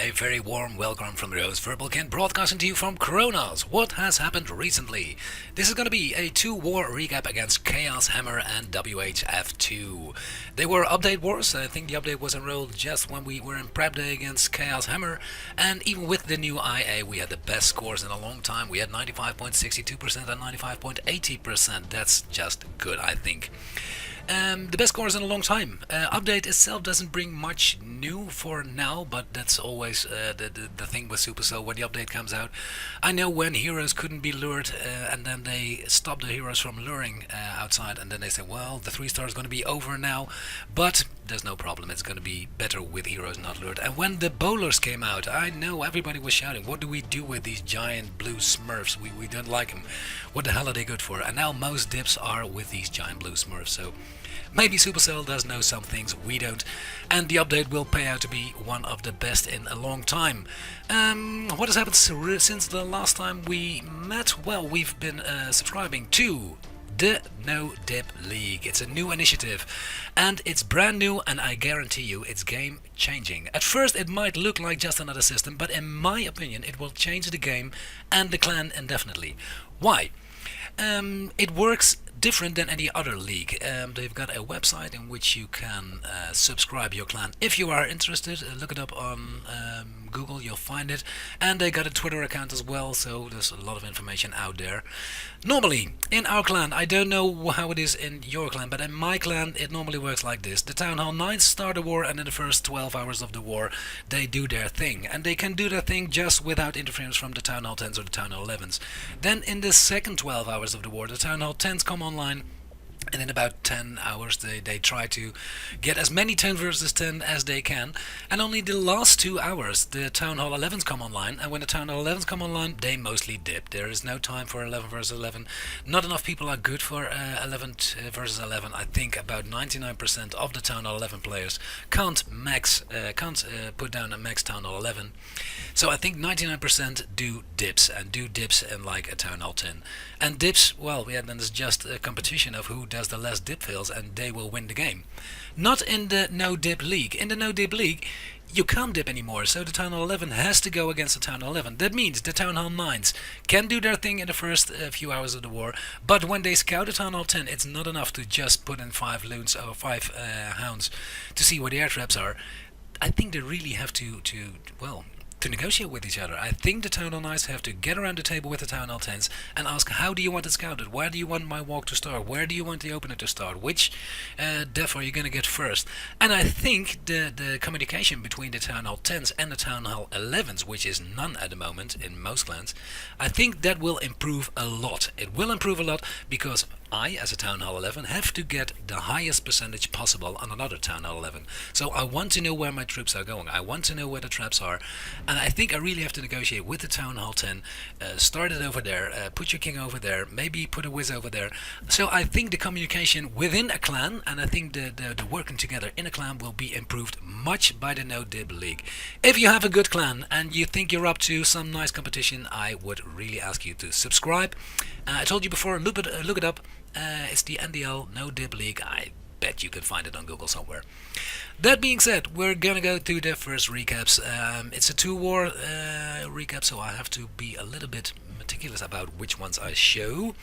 a very warm welcome from Rose Verbalkin, broadcasting to you from Kronos. What has happened recently? This is going to be a two-war recap against Chaos Hammer and WHF2. They were update wars. I think the update was enrolled just when we were in prep day against Chaos Hammer, and even with the new IA, we had the best scores in a long time. We had 95.62% and 95.80%. That's just good, I think. The best scores in a long time. Update itself doesn't bring much new for now, but that's always the thing with Supercell when the update comes out. I know when heroes couldn't be lured, and then they stopped the heroes from luring outside, and then they say, well, the 3-star is going to be over now, but there's no problem, it's going to be better with heroes not lured. And when the bowlers came out, I know everybody was shouting, what do we do with these giant blue smurfs? We don't like them. What the hell are they good for? And now most dips are with these giant blue smurfs, so maybe Supercell does know some things we don't, and the update will pay out to be one of the best in a long time. What has happened since the last time we met? Well, we've been subscribing to the No Dip League. It's a new initiative, and it's brand new, and I guarantee you it's game changing. At first it might look like just another system, but in my opinion it will change the game and the clan indefinitely. Why? It works different than any other league. They've got a website in which you can subscribe your clan. If you are interested, look it up on Google, you'll find it. And they got a Twitter account as well, so there's a lot of information out there. Normally, in our clan, I don't know how it is in your clan, but in my clan it normally works like this. The Town Hall 9s start a war, and in the first 12 hours of the war they do their thing. And they can do their thing just without interference from the Town Hall 10s or the Town Hall 11s. Then in the second 12 hours of the war, the Town Hall 10s come online, and in about 10 hours they try to get as many 10 versus 10 as they can, and only the last 2 hours the Town Hall 11s come online, and when the Town Hall 11s come online they mostly dip. There is no time for 11 versus 11. Not enough people are good for 11 versus 11. I think about 99% of the Town Hall 11 players can't put down a max Town Hall 11. So I think 99% do dips, and do dips in like a Town Hall 10. And dips, well, yeah, then it's just a competition of who does the less dip fails, and they will win the game. Not in the No Dip League. In the No Dip League, you can't dip anymore, so the Town Hall 11 has to go against the Town Hall 11. That means the Town Hall 9s can do their thing in the first few hours of the war, but when they scout the Town Hall 10, it's not enough to just put in 5 loons or 5 hounds to see where the air traps are. I think they really have to negotiate with each other. I think the Town Hall 9s have to get around the table with the Town Hall 10s and ask, how do you want it scouted? Where do you want my walk to start? Where do you want the opener to start? Which def are you going to get first? And I think the communication between the Town Hall 10s and the Town Hall 11s, which is none at the moment in most clans, I think that will improve a lot. It will improve a lot because I, as a Town Hall 11, have to get the highest percentage possible on another Town Hall 11. So I want to know where my troops are going. I want to know where the traps are. And I think I really have to negotiate with the Town Hall 10. Start it over there. Put your king over there. Maybe put a whiz over there. So I think the communication within a clan, and I think the working together in a clan will be improved much by the No Dib League. If you have a good clan and you think you're up to some nice competition, I would really ask you to subscribe. I told you before, look it up. It's the NDL No Dip League. I bet you can find it on Google somewhere. That being said, we're gonna go to the first recaps. It's a 2-war recap, so I have to be a little bit meticulous about which ones I show.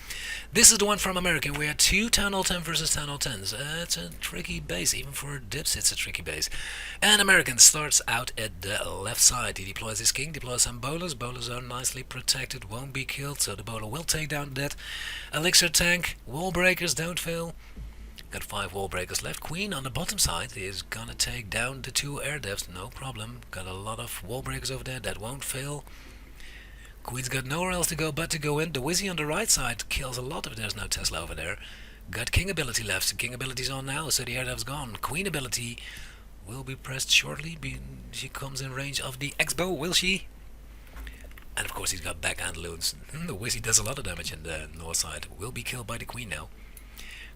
This is the one from America. We had 2 Town Hall 10 versus Town Hall 10s. It's a tricky base, even for dips it's a tricky base. And American starts out at the left side. He deploys his king, deploys some bowlers. Bowlers are nicely protected, won't be killed, so the bowler will take down that elixir tank. Wall breakers don't fail. Got 5 wall breakers left. Queen on the bottom side is gonna take down the 2 air devs, no problem. Got a lot of wall breakers over there, that won't fail. Queen's got nowhere else to go but to go in. The Wizzy on the right side kills a lot if there's no Tesla over there. Got King ability left. King ability's on now, so the air dev's gone. Queen ability will be pressed shortly. She comes in range of the X-bow, will she? And of course he's got backhand loons. The Wizzy does a lot of damage in the north side. Will be killed by the Queen now.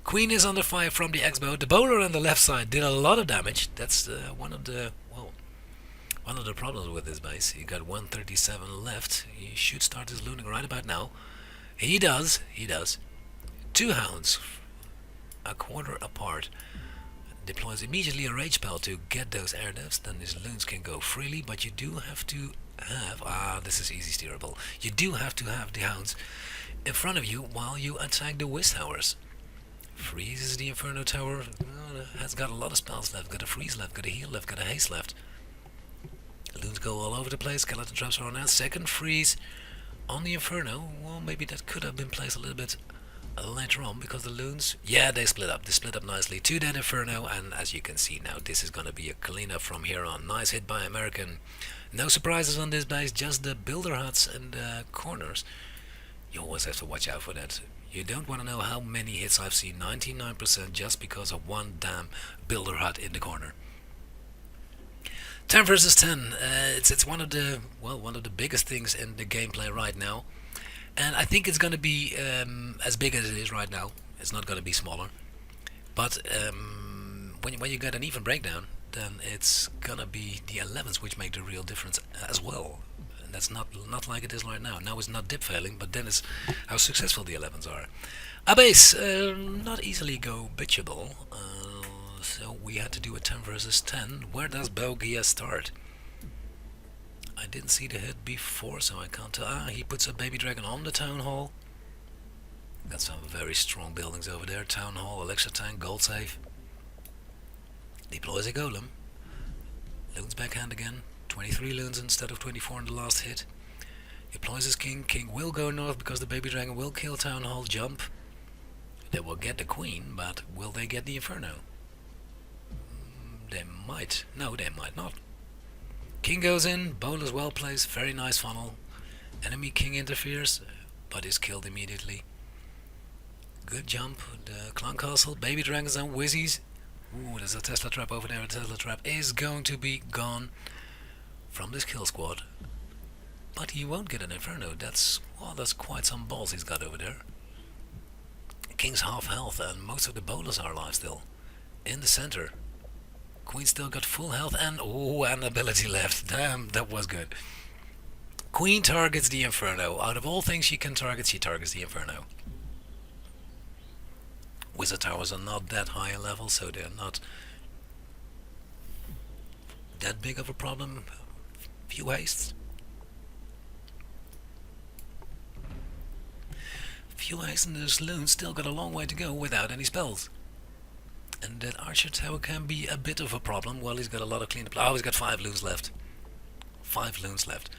Queen is under fire from the X-bow. The bowler on the left side did a lot of damage. That's one of the problems with this base. He got 137 left. He should start his looting right about now. He does. 2 hounds, a quarter apart. deploys immediately a rage spell to get those air devs. Then his loons can go freely, but you do have to have this is easy steerable. You do have to have the hounds in front of you while you attack the whiz towers. Freezes the Inferno Tower. Has got a lot of spells left. Got a freeze left. Got a heal left. Got a haste left. Loons go all over the place. Skeleton traps are on that. Second freeze on the Inferno. Well, maybe that could have been placed a little bit later on because the loons, yeah, they split up. They split up nicely to that Inferno, and as you can see now, this is gonna be a cleanup from here on. Nice hit by American. No surprises on this base. Just the builder huts and corners. You always have to watch out for that. You don't want to know how many hits I've seen, 99% just because of one damn builder hut in the corner. 10 versus 10. It's one of the biggest things in the gameplay right now, and I think it's going to be as big as it is right now. It's not going to be smaller, but when you get an even breakdown, then it's going to be the 11s which make the real difference as well. And that's not like it is right now. Now it's not dip failing, but then it's how successful the 11s are. A base, not easily go bitchable, so we had to do a 10 versus 10. Where does Bogia start? I didn't see the hit before, so I can't tell. He puts a baby dragon on the town hall. Got some very strong buildings over there. Town hall, elixir tank, gold safe. Deploys a golem. Loons backhand again. 23 loons instead of 24 in the last hit. Deploys his king. King will go north because the baby dragon will kill town hall. Jump. They will get the queen, but will they get the Inferno? They might. No, they might not. King goes in. Bowl is well placed. Very nice funnel. Enemy king interferes, but is killed immediately. Good jump. The clan castle. Baby dragons and whizzies. Ooh, there's a Tesla trap over there. A Tesla trap is going to be gone from this kill squad, but he won't get an Inferno. That's quite some balls he's got over there. King's half health and most of the bowlers are alive still. In the center, Queen still got full health and an ability left. Damn, that was good. Queen targets the Inferno. Out of all things she can target, she targets the Inferno. Wizard towers are not that high a level, so they're not that big of a problem. Few hastes. Few hastes, and the loons still got a long way to go without any spells. And that archer tower can be a bit of a problem. Well, he's got a lot of cleanup. Oh, he's got 5 loons left. 5 loons left.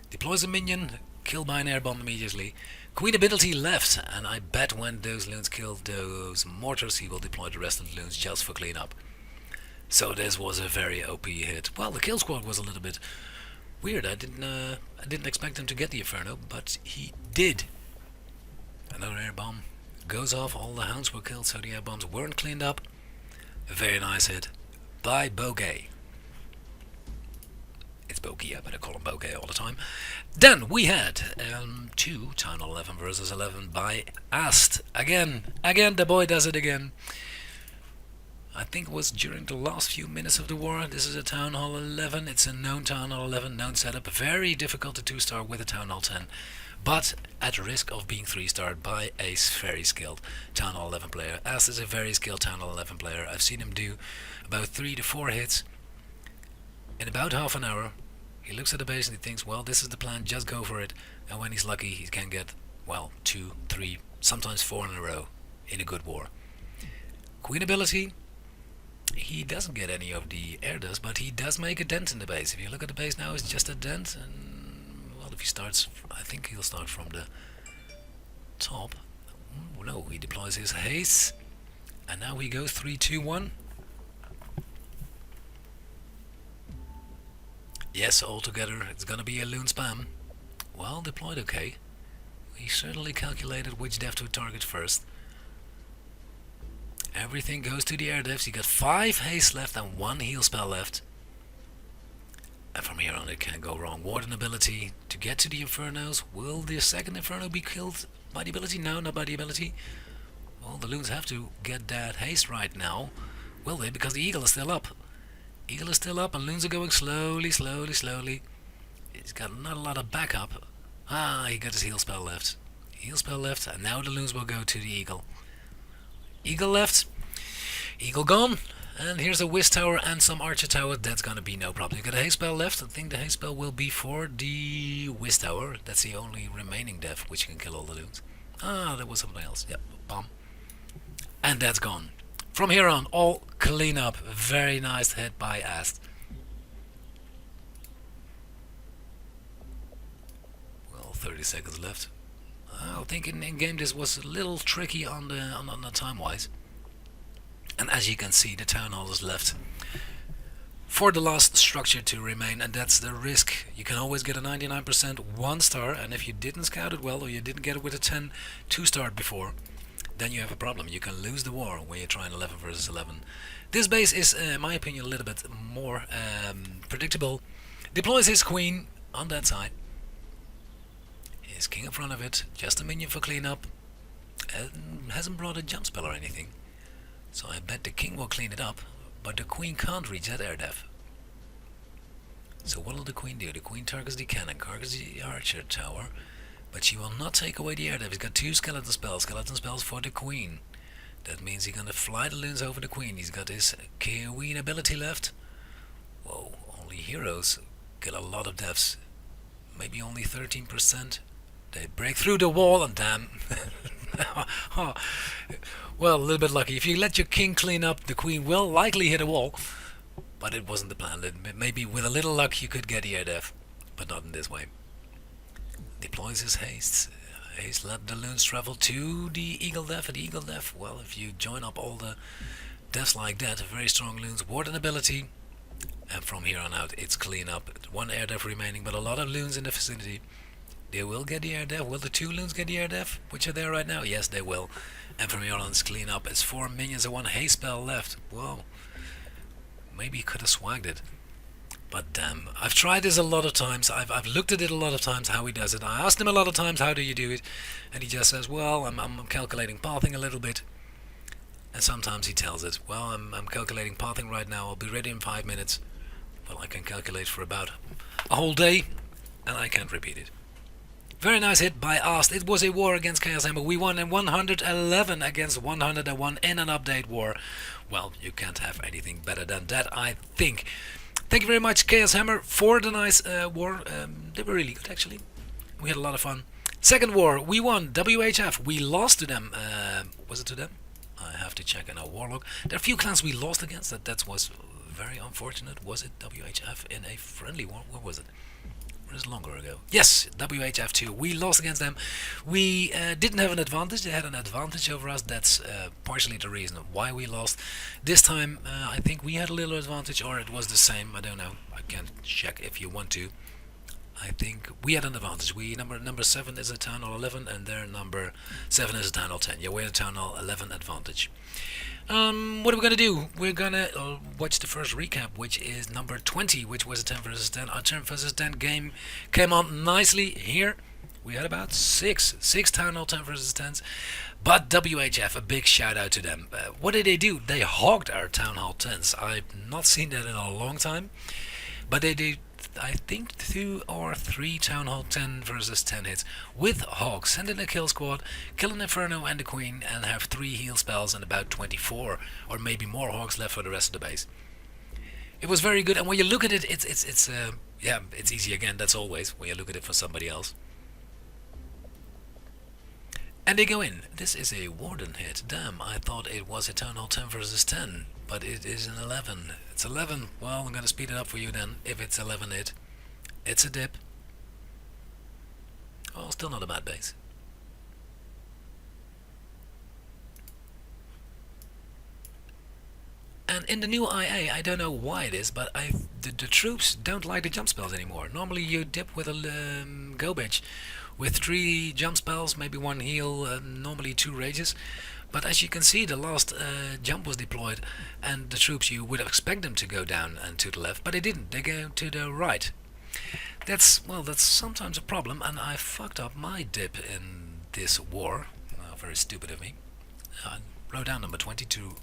Deploys a minion, killed by an air bomb immediately. Queen ability left, and I bet when those loons kill those mortars, he will deploy the rest of the loons just for cleanup. So this was a very OP hit. Well, the kill squad was a little bit weird. I didn't expect him to get the Inferno, but he did. Another air bomb goes off. All the hounds were killed, so the air bombs weren't cleaned up. A very nice hit by Bogey. It's Bogia, but I call him Bogey all the time. Then we had 2 Town Hall 11 versus 11 by Ast. Again, the boy does it again. I think it was during the last few minutes of the war. This is a Town Hall 11. It's a known Town Hall 11, known setup. Very difficult to 2-star with a Town Hall 10. But at risk of being 3-starred by a very skilled Town Hall 11 player. Ast is a very skilled Town Hall 11 player. I've seen him do about 3 to 4 hits in about half an hour. He looks at the base and he thinks, well, this is the plan, just go for it. And when he's lucky, he can get, well, 2, 3, sometimes 4 in a row in a good war. Queen ability, he doesn't get any of the air dust, but he does make a dent in the base. If you look at the base now, it's just a dent. And, well, if he starts, I think he'll start from the top. No, he deploys his haste. And now he goes 3, 2, 1. Yes, altogether it's gonna be a loon spam. Well deployed, okay. He certainly calculated which dev to target first. Everything goes to the air devs. He got 5 haste left and 1 heal spell left. And from here on it can't go wrong. Warden ability to get to the Infernos. Will the second Inferno be killed by the ability? No, not by the ability. Well, the loons have to get that haste right now. Will they? Because the eagle is still up. Eagle is still up and loons are going slowly. He's got not a lot of backup. He got his heal spell left. Heal spell left, and now the loons will go to the eagle. Eagle left. Eagle gone. And here's a Whiz Tower and some Archer Tower. That's gonna be no problem. You got a Haze Spell left. I think the Haze Spell will be for the Whiz Tower. That's the only remaining dev which can kill all the loons. Ah, there was something else. Yep, bomb. And that's gone. From here on, all clean up. Very nice hit by Ast. Well, 30 seconds left. I think in game this was a little tricky on the time wise. And as you can see, the town hall is left for the last structure to remain, and that's the risk. You can always get a 99% 1 star, and if you didn't scout it well or you didn't get it with a 10 2-star before, then you have a problem. You can lose the war when you're trying 11 versus 11. This base is, in my opinion, a little bit more predictable. Deploys his queen on that side. His king in front of it, just a minion for cleanup. Hasn't brought a jump spell or anything. So I bet the king will clean it up, but the queen can't reach that air def. So what will the queen do? The queen targets the cannon, targets the archer tower, but she will not take away the air def. He's got 2 skeleton spells for the queen. That means he's gonna fly the loons over the queen. He's got his queen ability left. Whoa, only heroes get a lot of deaths. Maybe only 13%. They break through the wall and damn. Well, a little bit lucky. If you let your king clean up, the queen will likely hit a wall. But it wasn't the plan. Maybe with a little luck you could get the air def, but not in this way. Deploys his haste. Haste let the loons travel to the eagle def. At the eagle def, well, if you join up all the defs like that, very strong loons, warden ability, and from here on out it's clean up. 1 air def remaining, but a lot of loons in the vicinity. They will get the air def. Will the 2 loons get the air def, which are there right now? Yes, they will. And from here on, it's clean up. It's 4 minions and 1 haste spell left. Whoa. Maybe he could have swagged it. But damn, I've tried this a lot of times. I've looked at it a lot of times, how he does it. I asked him a lot of times, how do you do it? And he just says, well, I'm calculating pathing a little bit. And sometimes he tells it, well, I'm calculating pathing right now. I'll be ready in 5 minutes. Well, I can calculate for about a whole day, and I can't repeat it. Very nice hit by Ast. It was a war against Chaos Hammer. We won in 111 against 101 in an update war. Well, you can't have anything better than that, I think. Thank you very much, Chaos Hammer, for the nice war. They were really good, actually. We had a lot of fun. Second war, we won. WHF. We lost to them. Was it to them? I have to check in our war log. There are a few clans we lost against. That was very unfortunate. Was it WHF in a friendly war? What was it? It was longer ago. Yes, WHF2. We lost against them. We didn't have an advantage. They had an advantage over us. That's partially the reason why we lost. This time, I think we had a little advantage, or it was the same. I don't know. I can't check if you want to. I think we had an advantage. We number 7 is a town hall 11, and their number 7 is a town hall 10. Yeah, we had a town hall 11 advantage. What are we gonna do? We're gonna watch the first recap, which is number 20, which was a 10 versus 10. Our 10 versus 10 game came on nicely here. We had about six town hall 10 versus 10s. But WHF, a big shout out to them. What did they do? They hogged our town hall 10s. I've not seen that in a long time. But they did, I think, 2 or 3 Town Hall 10 versus 10 hits with Hogs. Send in a kill squad, kill an Inferno and the Queen, and have 3 heal spells and about 24 or maybe more Hogs left for the rest of the base. It was very good, and when you look at it, it's easy again. That's always when you look at it for somebody else. And they go in. This is a Warden hit. Damn, I thought it was a Town Hall 10 versus 10. But it is an 11. It's 11. Well, I'm going to speed it up for you then. If it's 11 hit, it's a dip. Oh, still not a bad base. And in the new IA, I don't know why it is, but the troops don't like the jump spells anymore. Normally you dip with a go bitch with 3 jump spells, maybe 1 heal, normally 2 rages. But as you can see, the last jump was deployed, and the troops, you would expect them to go down and to the left, but they didn't. They go to the right. That's sometimes a problem, and I fucked up my dip in this war. Very stupid of me. I wrote down number 20 to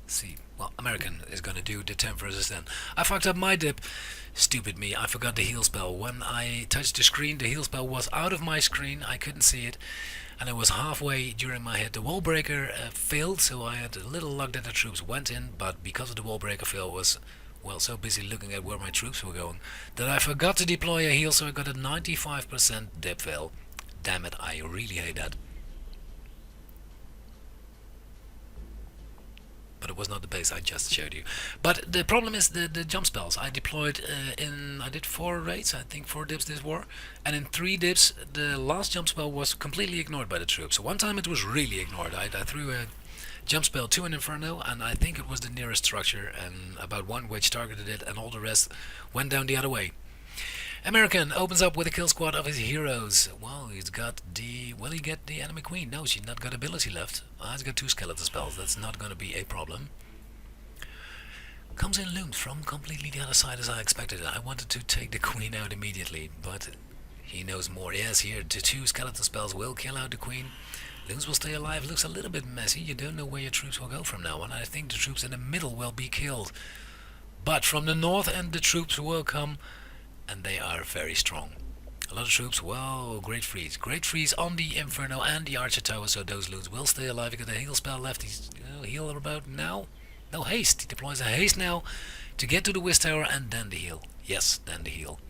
See, well, American is gonna do the 10 versus 10. I fucked up my dip. Stupid me, I forgot the heal spell. When I touched the screen, the heal spell was out of my screen. I couldn't see it. And it was halfway during my hit. The wall breaker failed, so I had a little luck that the troops went in, but because of the wall breaker fail, was well so busy looking at where my troops were going that I forgot to deploy a heal, so I got a 95% dip fail. Damn it, I really hate that. But it was not the base I just showed you. But the problem is the jump spells. I deployed I did 4 raids, I think 4 dips this war, and in 3 dips the last jump spell was completely ignored by the troops. So one time it was really ignored. I threw a jump spell to an Inferno, and I think it was the nearest structure, and about one which targeted it, and all the rest went down the other way. American opens up with a kill squad of his heroes. Well, he's got the... Will he get the enemy queen? No, she's not got ability left. He's got 2 skeleton spells. That's not going to be a problem. Comes in loomed from completely the other side as I expected. I wanted to take the queen out immediately, but he knows more. Yes, here, the 2 skeleton spells will kill out the queen. Looms will stay alive. Looks a little bit messy. You don't know where your troops will go from now on. I think the troops in the middle will be killed. But from the north end, the troops will come, and they are very strong. A lot of troops, well, great freeze. Great freeze on the Inferno and the Archer Tower, so those loons will stay alive. He got a heal spell left. He's heal about now. No haste. He deploys a haste now to get to the Wiz Tower and then the heal. Yes, then the heal.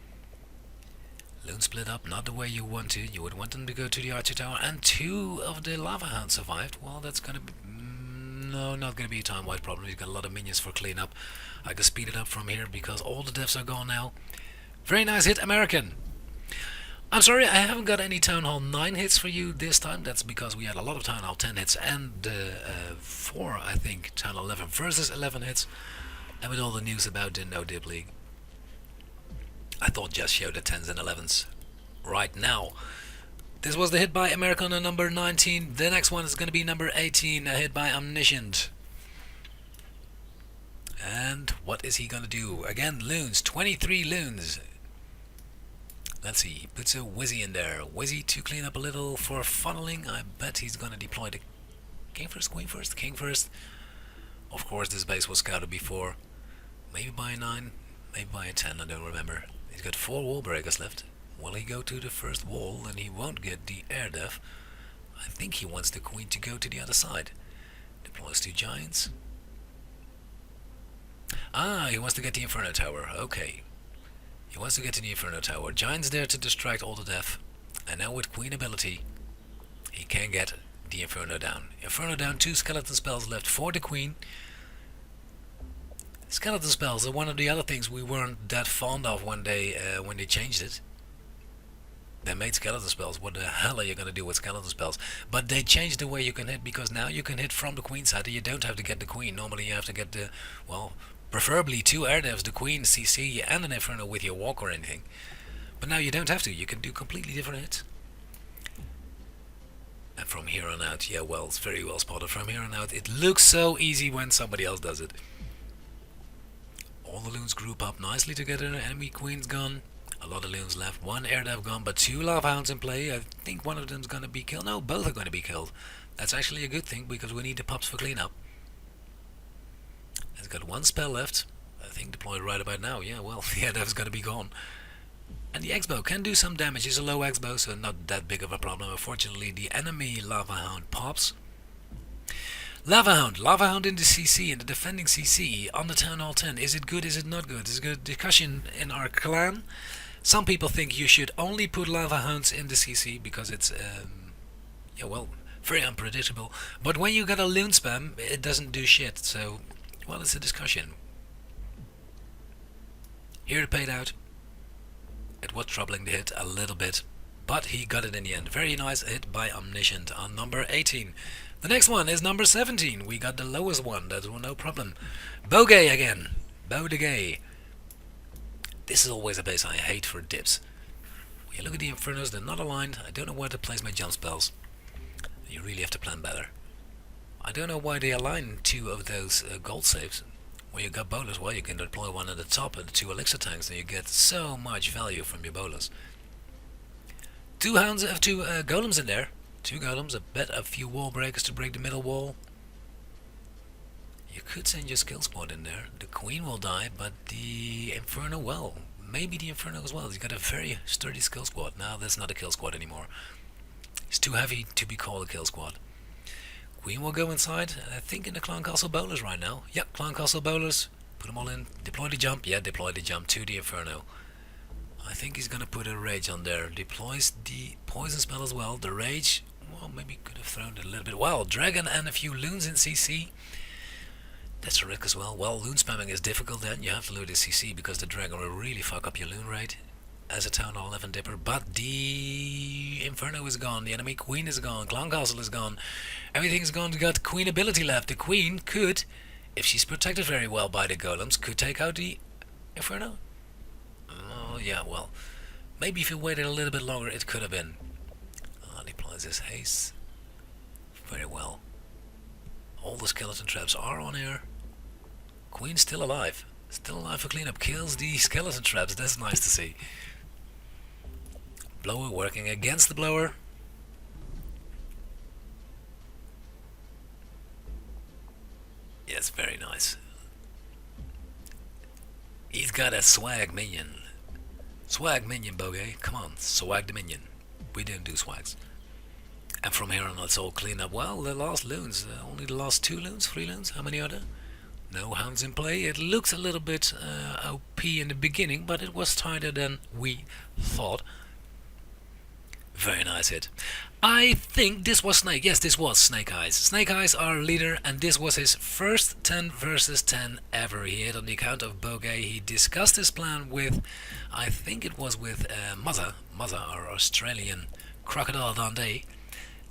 Loon split up, not the way you want to. You would want them to go to the Archer Tower, and 2 of the Lava Hounds survived. Well, that's gonna be... No, not gonna be a time-wide problem. He's got a lot of minions for cleanup. I can speed it up from here because all the devs are gone now. Very nice hit, American. I'm sorry, I haven't got any Town Hall 9 hits for you this time. That's because we had a lot of Town Hall 10 hits and 4, I think, Town Hall 11 versus 11 hits. And with all the news about the No Dip League, I thought just show the 10s and 11s right now. This was the hit by American on number 19. The next one is going to be number 18, a hit by Omniscient. And what is he going to do? Again, loons, 23 loons. Let's see, he puts a Wizzy in there. Wizzy to clean up a little for funneling. I bet he's going to deploy the king first, queen first, king first. Of course, this base was scouted before. Maybe by a 9, maybe by a 10, I don't remember. He's got 4 wall breakers left. Will he go to the first wall and he won't get the air def? I think he wants the queen to go to the other side. Deploys 2 giants. He wants to get the Inferno Tower. Okay. He wants to get to the Inferno Tower. Giants there to distract all the death. And now with queen ability, he can get the Inferno down. Inferno down, 2 skeleton spells left for the queen. Skeleton spells are one of the other things we weren't that fond of when they changed it. They made skeleton spells. What the hell are you going to do with skeleton spells? But they changed the way you can hit, because now you can hit from the queen side and you don't have to get the queen. Normally you have to get the, well, preferably 2 air devs, the queen, CC, and an Inferno with your walk or anything. But now you don't have to. You can do completely different hits. And from here on out, yeah, well, it's very well spotted. From here on out, it looks so easy when somebody else does it. All the loons group up nicely together. Enemy queen's gone. A lot of loons left. 1 air dev gone, but 2 lava hounds in play. I think one of them's going to be killed. No, both are going to be killed. That's actually a good thing, because we need the pups for cleanup. It's got 1 spell left. I think deployed right about now. Yeah, well, the air dev's going to be gone. And the X-bow can do some damage. It's a low X-bow, so not that big of a problem. Unfortunately, the enemy lava hound pops. Lava Hound in the CC, in the defending CC on the Town Hall 10. Is it good? Is it not good? There's a good discussion in our clan. Some people think you should only put Lava Hounds in the CC because it's, yeah, well, very unpredictable. But when you got a loon spam, it doesn't do shit. So, well, it's a discussion. Here it paid out. It was troubling the hit a little bit, but he got it in the end. Very nice hit by Omniscient on number 18. The next one is number 17. We got the lowest one, that's no problem. Bogey again. Bogey. This is always a base I hate for dips. When you look at the Infernos, they're not aligned. I don't know where to place my jump spells. You really have to plan better. I don't know why they align 2 of those gold saves. When you got bolas, well, you can deploy 1 at the top and 2 elixir tanks, and you get so much value from your bolas. 2 golems in there. 2 golems, I bet a few wall breakers to break the middle wall. You could send your skill squad in there. The Queen will die, but the Inferno, well, maybe the Inferno as well. He's got a very sturdy skill squad. Now that's not a kill squad anymore. It's too heavy to be called a kill squad. Queen will go inside, I think in the Clan Castle Bowlers right now. Yep, Clan Castle Bowlers. Put them all in. Deploy the jump. Yeah, deploy the jump to the Inferno. I think he's gonna put a rage on there. Deploys the poison spell as well. The rage, well, maybe could have thrown it a little bit. Well, dragon and a few loons in CC. That's a risk as well. Well, loon spamming is difficult then. You have to load the CC because the dragon will really fuck up your loon rate as a Town Hall 11 dipper. But the Inferno is gone. The enemy Queen is gone. Clan Castle is gone. Everything's gone. We got Queen ability left. The Queen could, if she's protected very well by the golems, could take out the Inferno. Oh yeah, well, maybe if you waited a little bit longer, it could have been. Deploys his haste very well. All the skeleton traps are on here. Queen's still alive. Still alive for cleanup. Kills the skeleton traps. That's nice to see. Blower working against the blower. Yes, very nice. He's got a swag minion. Swag minion, Bogey. Come on, swag the minion. We didn't do swags. And from here on, it's all clean up. Well, the last loons, only the last 2 loons, 3 loons. How many are there? No hounds in play. It looks a little bit OP in the beginning, but it was tighter than we thought. Very nice hit. I think this was Snake. Yes, this was Snake Eyes. Snake Eyes, our leader, and this was his first 10 versus 10 ever. He hit on the account of Bogey. He discussed his plan with, I think it was with Mother, our Australian Crocodile Dundee.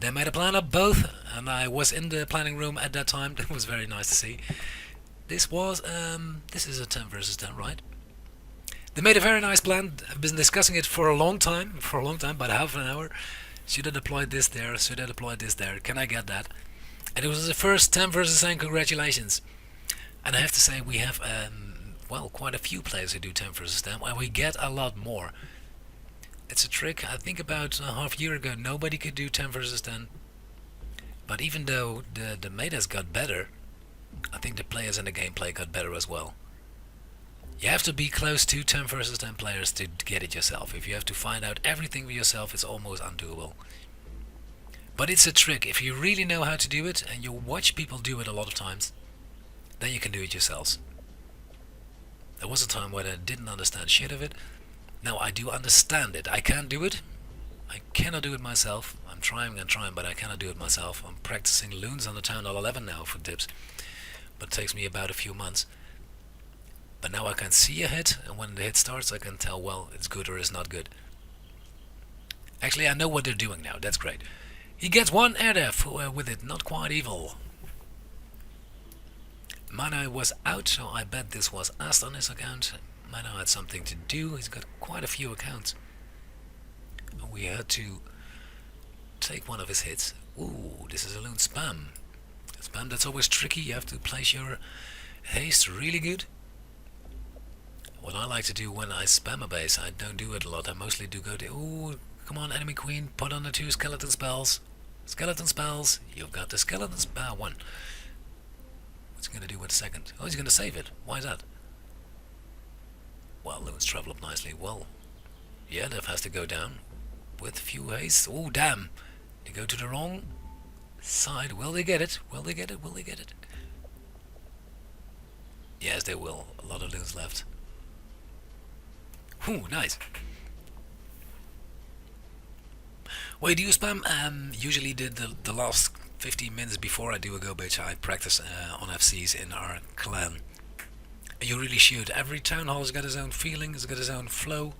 They made a plan of both, and I was in the planning room at that time. That was very nice to see. This was, this is a 10 versus 10, right? They made a very nice plan. I've been discussing it for a long time, about half an hour. Should I deploy this there? Should I deploy this there? Can I get that? And it was the first 10 versus 10. Congratulations. And I have to say, we have, well, quite a few players who do 10 versus 10, and we get a lot more. It's a trick. I think about a half year ago, nobody could do 10 versus 10. But even though the metas got better, I think the players and the gameplay got better as well. You have to be close to 10 versus 10 players to get it yourself. If you have to find out everything for yourself, it's almost undoable. But it's a trick. If you really know how to do it, and you watch people do it a lot of times, then you can do it yourselves. There was a time when I didn't understand shit of it. Now I do understand it. I can't do it. I cannot do it myself. I'm trying and trying, but I cannot do it myself. I'm practicing loons on the Town Hall 11 now for tips. But it takes me about a few months. But now I can see a hit, and when the hit starts I can tell, well, it's good or it's not good. Actually, I know what they're doing now. That's great. He gets 1 air def with it. Not quite evil. Mana was out, so I bet this was asked on his account. Mana had something to do. He's got quite a few accounts. And we had to take one of his hits. Ooh, this is a loon spam. Spam, that's always tricky. You have to place your haste really good. What I like to do when I spam a base, I don't do it a lot. I mostly do go to, ooh, come on, enemy queen, put on the 2 skeleton spells. Skeleton spells. You've got the skeleton spell 1. What's he going to do with the second? Oh, he's going to save it. Why is that? Well, loons travel up nicely. Well, yeah, Dev has to go down with few haste. Oh, damn. They go to the wrong side. Will they get it? Will they get it? Will they get it? Yes, they will. A lot of loons left. Ooh, nice. Wait, do you spam? Usually the last 15 minutes before I do a go bitch, I practice on FCs in our clan. You really should. Every town hall has got its own feeling, has got its own flow,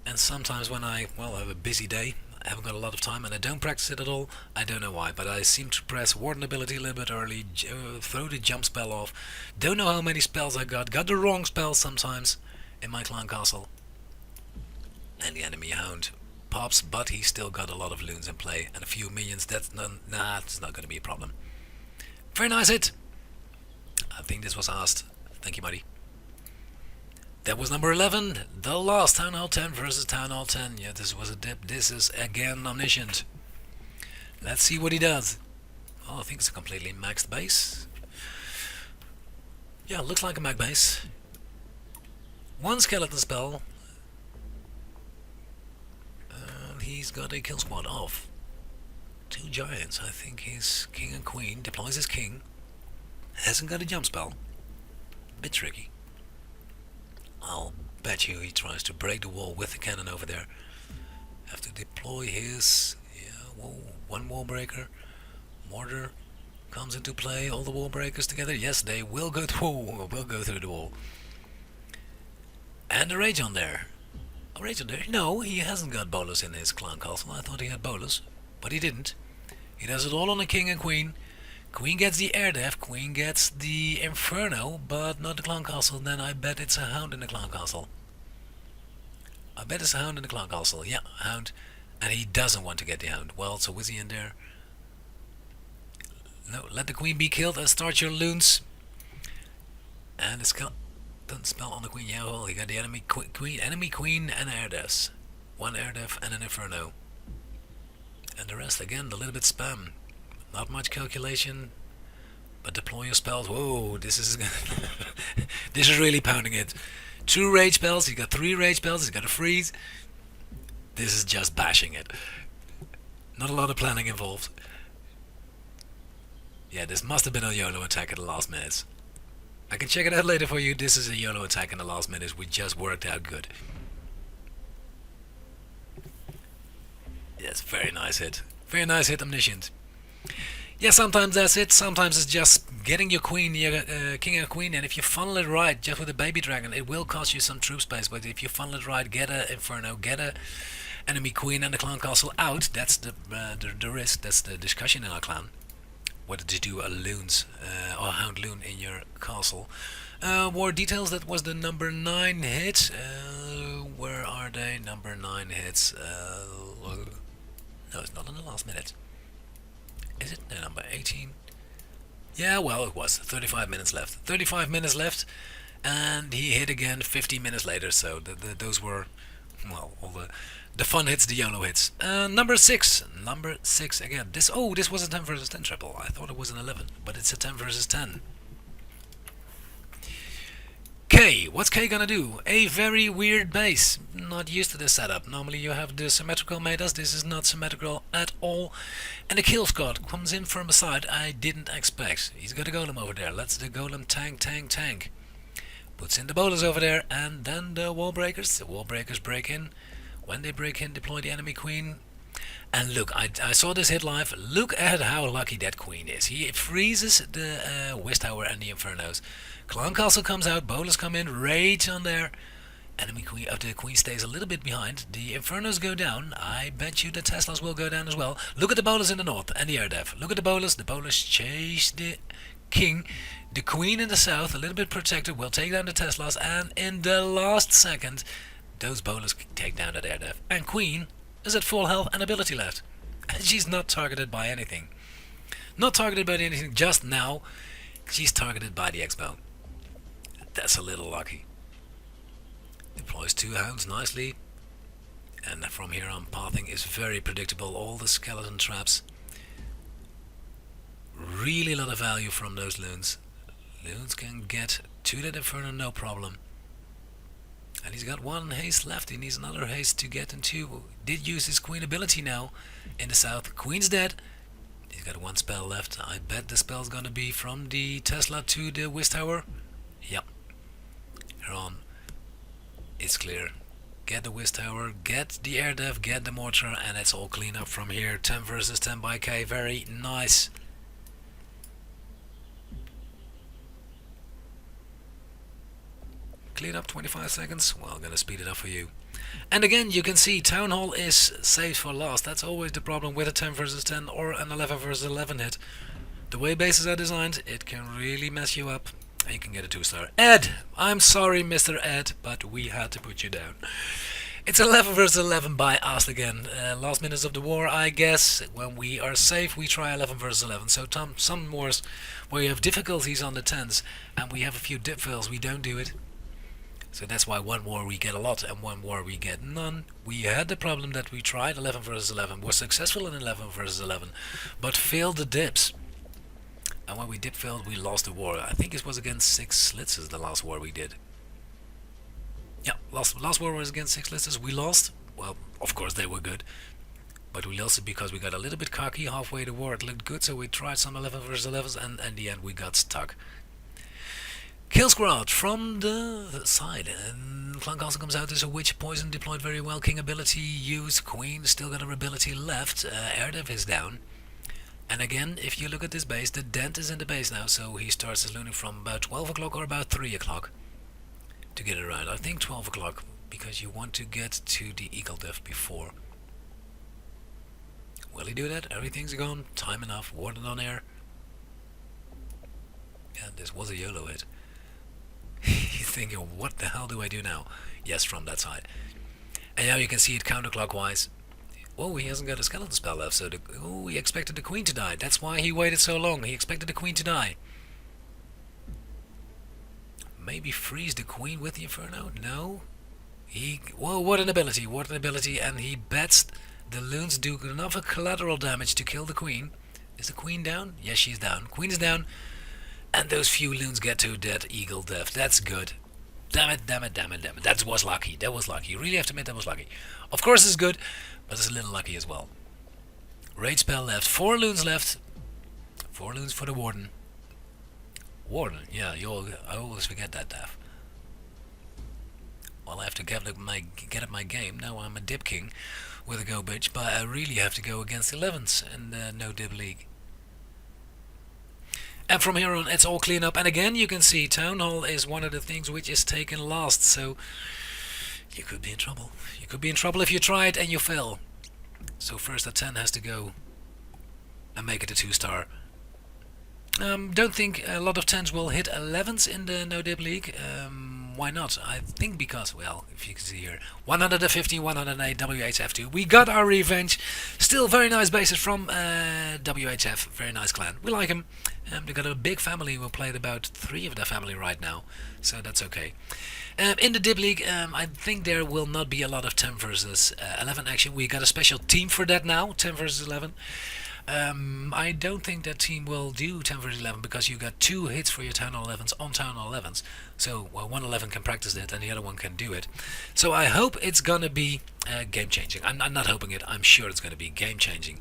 and sometimes when I, well, have a busy day, I haven't got a lot of time and I don't practice it at all, I don't know why, but I seem to press Warden ability a little bit early, throw the jump spell off, don't know how many spells I got the wrong spells sometimes in my clan castle, and the enemy hound pops, but he's still got a lot of loons in play and a few minions. That's it's not going to be a problem. Very nice hit. I think this was asked. Thank you, buddy. That was number 11, the last Town Hall 10 versus Town Hall 10. Yeah, this was a dip. This is again omniscient. Let's see what he does. Oh, I think it's a completely maxed base. Yeah, looks like a mag base. One skeleton spell. He's got a kill squad of 2 giants. I think his king and queen deploys his king. Hasn't got a jump spell. Bit tricky. I'll bet you he tries to break the wall with the cannon over there. Have to deploy his one wall breaker. Mortar comes into play. All the wall breakers together. Yes, they will go through. Will go through the wall. And a rage on there. A rage on there? No, he hasn't got bolus in his clan castle. I thought he had bolus, but he didn't. He does it all on the king and queen. Queen gets the air def. Queen gets the inferno, but not the clan castle. Then I bet it's a hound in the clan castle. I bet it's a hound in the clan castle. Yeah, a hound. And he doesn't want to get the hound. Well, so is he in there? No, let the queen be killed and start your loons. And the skeleton spell on the queen. Yeah, well, he got the enemy queen, and air defs. 1 air def and an inferno. And the rest, again, a little bit spam. Not much calculation, but deploy your spells. Whoa, this is this is really pounding it. 2 rage spells. He's got 3 rage spells. He's got a freeze. This is just bashing it. Not a lot of planning involved. Yeah, this must have been a YOLO attack at the last minute. I can check it out later for you. This is a YOLO attack in the last minute. We just worked out good. Yes, very nice hit. Very nice hit, Omniscient. Yeah, sometimes that's it. Sometimes it's just getting your queen, your king and queen, and if you funnel it right, just with a baby dragon, it will cost you some troop space. But if you funnel it right, get a inferno, get a enemy queen and the clan castle out. That's the risk. That's the discussion in our clan. Whether to do a loons or a hound loon in your castle. War details. That was the number 9 hit. Where are they? Number 9 hits. No, it's not in the last minute. Is it? No, number 18. Yeah, well, it was 35 minutes left. 35 minutes left, and he hit again 15 minutes later. So those were, well, all the fun hits, the YOLO hits. Number 6. Number 6 again. This was a 10 versus 10 triple. I thought it was an 11, but it's a 10 versus 10. K. What's K gonna do? A very weird base. Not used to this setup. Normally you have the symmetrical metas. This is not symmetrical at all. And the kill squad comes in from a side I didn't expect. He's got a golem over there. Let's the golem tank. Puts in the bowlers over there, and then the wall breakers. The wall breakers break in. When they break in, deploy the enemy queen. And look, I saw this hit live. Look at how lucky that queen is. He freezes the Wish Tower and the Infernos. Clan Castle comes out, bowlers come in, rage on there. Enemy queen, the queen stays a little bit behind. The Infernos go down. I bet you the Teslas will go down as well. Look at the bowlers in the north and the air def. Look at the bowlers. The bowlers chase the king. The queen in the south, a little bit protected, will take down the Teslas. And in the last second, those bowlers take down that air def. And queen is at full health and ability left. And she's not targeted by anything. Not targeted by anything just now. She's targeted by the Expo. That's a little lucky. Deploys 2 hounds nicely. And from here on, pathing is very predictable. All the skeleton traps. Really a lot of value from those loons. Loons can get to that Inferno, no problem. And he's got 1 haste left. He needs another haste to get into. Did use his queen ability now in the south. Queen's dead. He's got 1 spell left. I bet the spell's gonna be from the Tesla to the Wish Tower. Yep. Here on. It's clear. Get the Wish Tower, get the air def, get the mortar, and it's all clean up from here. 10 versus 10 by K. Very nice. Clean up 25 seconds. Well, I'm gonna speed it up for you. And again, you can see Town Hall is saved for last. That's always the problem with a 10 versus 10 or an 11 versus 11 hit. The way bases are designed, it can really mess you up. And you can get a 2-star. Ed! I'm sorry, Mr. Ed, but we had to put you down. It's 11 versus 11 by us again. Last minutes of the war, I guess. When we are safe, we try 11 versus 11. So some wars where you have difficulties on the 10s, and we have a few dip fails, we don't do it. So that's why one war we get a lot and one war we get none. We had the problem that we tried 11 versus 11, were successful in 11 versus 11, but failed the dips. And when we did fail, we lost the war. I think it was against 6 Slitzes, the last war we did. Yeah, last war was against 6 Slitzes. We lost. Well, of course they were good. But we lost it because we got a little bit cocky halfway the war. It looked good, so we tried some 11 versus 11s, and in the end we got stuck. Kill squad from the side, and Clan Castle comes out. There's a witch poison deployed very well. King ability used. Queen still got her ability left. Air Dev is down. And again, if you look at this base, the dent is in the base now, so he starts his looting from about 12 o'clock or about 3 o'clock to get it right. I think 12 o'clock, because you want to get to the Eagle Dev before. Will he do that? Everything's gone. Time enough. Warden on air. And this was a YOLO hit. You're thinking, what the hell do I do now? Yes, from that side. And now you can see it counterclockwise. Oh, he hasn't got a skeleton spell left, so he expected the queen to die. That's why he waited so long. He expected the queen to die. Maybe freeze the queen with the Inferno? No. Whoa, what an ability, and he bets the loons do enough collateral damage to kill the queen. Is the queen down? Yes, she's down. Queen is down. And those few loons get to that Eagle Death. That's good. Damn it. That was lucky. You really have to admit that was lucky. Of course it's good, but it's a little lucky as well. Rage spell left. 4 loons left. 4 loons for the Warden. Yeah, I always forget that, Daff. Well, I have to get up my game. Now I'm a dip king with a go bitch, but I really have to go against 11s in the no dip league. And from here on, it's all clean up. And again, you can see Town Hall is one of the things which is taken last. So you could be in trouble. You could be in trouble if you try it and you fail. So first a 10 has to go and make it a 2-star. Don't think a lot of 10s will hit 11s in the no dip league. Why not? I think because, well, if you can see here, 150, 108 WHF2. We got our revenge. Still very nice bases from WHF. Very nice clan. We like them. They got a big family. We played about 3 of their family right now, so that's okay. In the Dip League, I think there will not be a lot of 10 versus 11 action. We got a special team for that now, 10 versus 11. I don't think that team will do 10 versus 11 because you got 2 hits for your Town Hall 11s on Town Hall 11s. So one 11 can practice it and the other one can do it. So I hope it's gonna be game changing. I'm not hoping it. I'm sure it's gonna be game changing.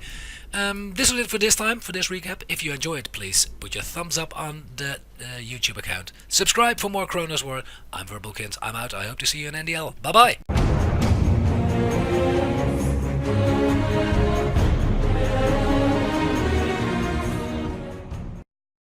This was it for this time, for this recap. If you enjoyed, please put your thumbs up on the YouTube account. Subscribe for more Kronos World. I'm Verbalkins. I'm out. I hope to see you in NDL. Bye bye.